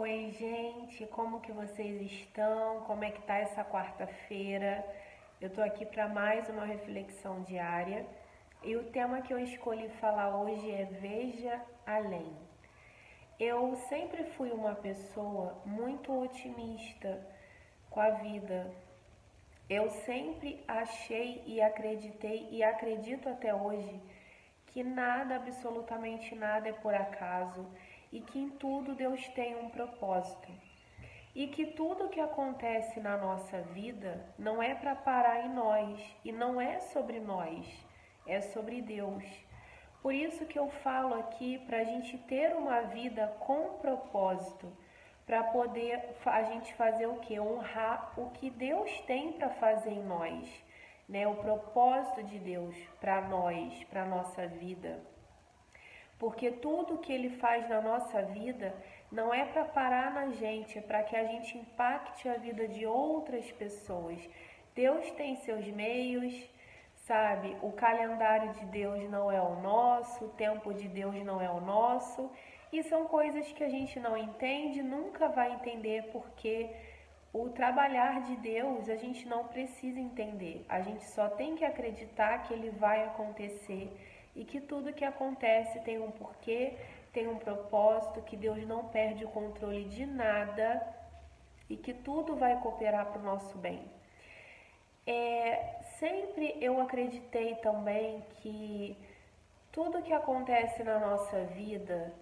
Oi, gente, como que vocês estão? Como é que tá essa quarta-feira? Eu tô aqui para mais uma reflexão diária e o tema que eu escolhi falar hoje é Veja Além. Eu sempre fui uma pessoa muito otimista com a vida. Eu sempre achei e acreditei e acredito até hoje que nada, absolutamente nada é por acaso e que em tudo Deus tem um propósito. E que tudo que acontece na nossa vida não é para parar em nós e não é sobre nós, é sobre Deus. Por isso que eu falo aqui para a gente ter uma vida com propósito, para poder a gente fazer o que? Honrar o que Deus tem para fazer em nós, né? O propósito de Deus para nós, para nossa vida. Porque tudo que ele faz na nossa vida não é para parar na gente, é para que a gente impacte a vida de outras pessoas. Deus tem seus meios, sabe? O calendário de Deus não é o nosso, o tempo de Deus não é o nosso. E são coisas que a gente não entende, nunca vai entender, porque o trabalhar de Deus a gente não precisa entender. A gente só tem que acreditar que ele vai acontecer e que tudo que acontece tem um porquê, tem um propósito, que Deus não perde o controle de nada e que tudo vai cooperar para o nosso bem. Sempre eu acreditei também que tudo que acontece na nossa vida,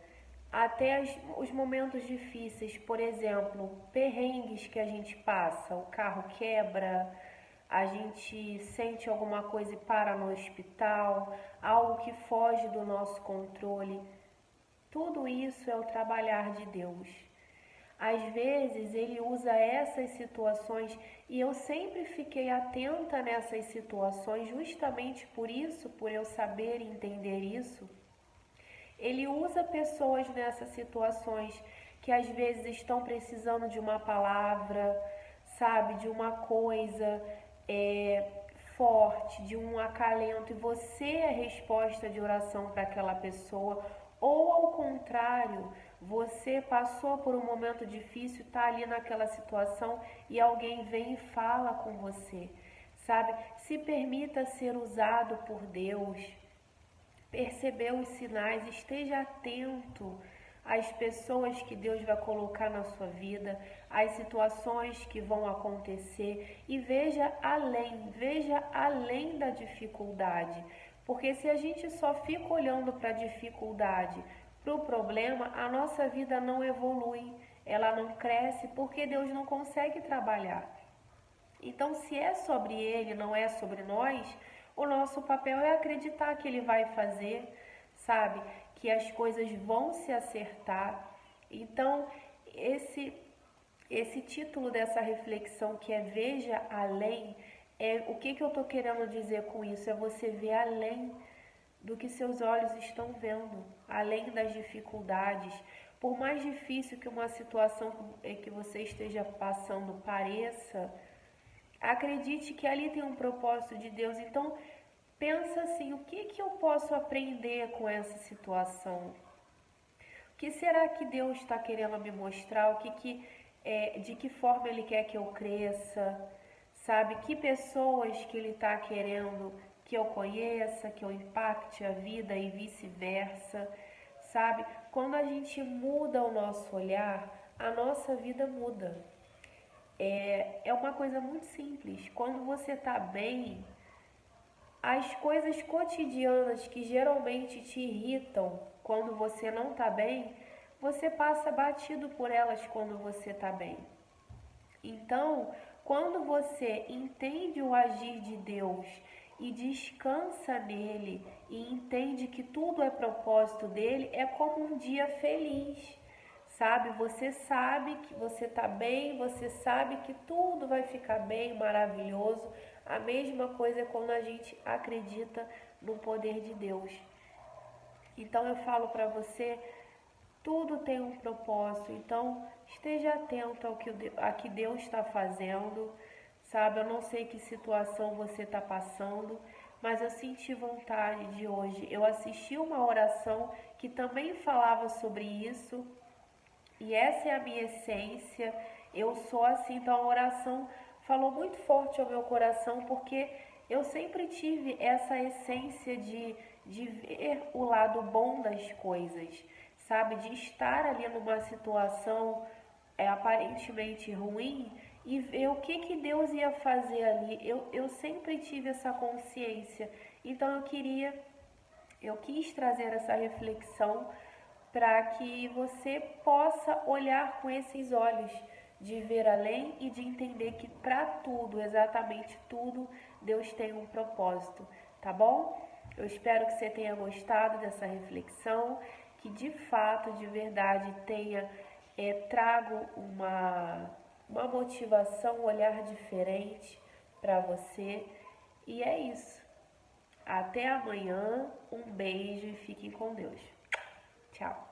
até os momentos difíceis, por exemplo, perrengues que a gente passa, o carro quebra, a gente sente alguma coisa e para no hospital, algo que foge do nosso controle. Tudo isso é o trabalhar de Deus. Às vezes ele usa essas situações e eu sempre fiquei atenta nessas situações, justamente por isso, por eu saber e entender isso. Ele usa pessoas nessas situações que às vezes estão precisando de uma palavra, sabe, de uma coisa é, forte, de um acalento, e você é resposta de oração para aquela pessoa, ou ao contrário, você passou por um momento difícil, está ali naquela situação e alguém vem e fala com você, sabe? Se permita ser usado por Deus. Perceber os sinais, esteja atento às pessoas que Deus vai colocar na sua vida, às situações que vão acontecer e veja além da dificuldade. Porque se a gente só fica olhando para a dificuldade, para o problema, a nossa vida não evolui, ela não cresce porque Deus não consegue trabalhar. Então, se é sobre ele, não é sobre nós, o nosso papel é acreditar que ele vai fazer, sabe? Que as coisas vão se acertar. Então, esse esse título dessa reflexão que é Veja Além, o que eu estou querendo dizer com isso? É você ver além do que seus olhos estão vendo, além das dificuldades. Por mais difícil que uma situação que você esteja passando pareça, acredite que ali tem um propósito de Deus. Então, pensa assim, o que eu posso aprender com essa situação? O que será que Deus está querendo me mostrar? De que forma Ele quer que eu cresça? Sabe? Que pessoas que Ele está querendo que eu conheça, que eu impacte a vida e vice-versa? Sabe? Quando a gente muda o nosso olhar, a nossa vida muda. É uma coisa muito simples. Quando você está bem, as coisas cotidianas que geralmente te irritam quando você não está bem, você passa batido por elas quando você está bem. Então, quando você entende o agir de Deus e descansa nele e entende que tudo é propósito dele, é como um dia feliz, sabe? Você sabe que você está bem, você sabe que tudo vai ficar bem, maravilhoso. A mesma coisa é quando a gente acredita no poder de Deus. Então eu falo para você, tudo tem um propósito, então esteja atento a que Deus está fazendo, sabe? Eu não sei que situação você está passando, mas eu senti vontade de hoje. Eu assisti uma oração que também falava sobre isso E essa é a minha essência. Eu sou assim, então a oração falou muito forte ao meu coração, porque eu sempre tive essa essência de ver o lado bom das coisas, sabe? De estar ali numa situação aparentemente ruim e ver o que, que Deus ia fazer ali. Eu sempre tive essa consciência. Então eu quis trazer essa reflexão para que você possa olhar com esses olhos de ver além e de entender que para tudo, exatamente tudo, Deus tem um propósito, tá bom? Eu espero que você tenha gostado dessa reflexão, que de fato, de verdade, tenha trago uma motivação, um olhar diferente para você. E é isso. Até amanhã, um beijo e fiquem com Deus. Tchau.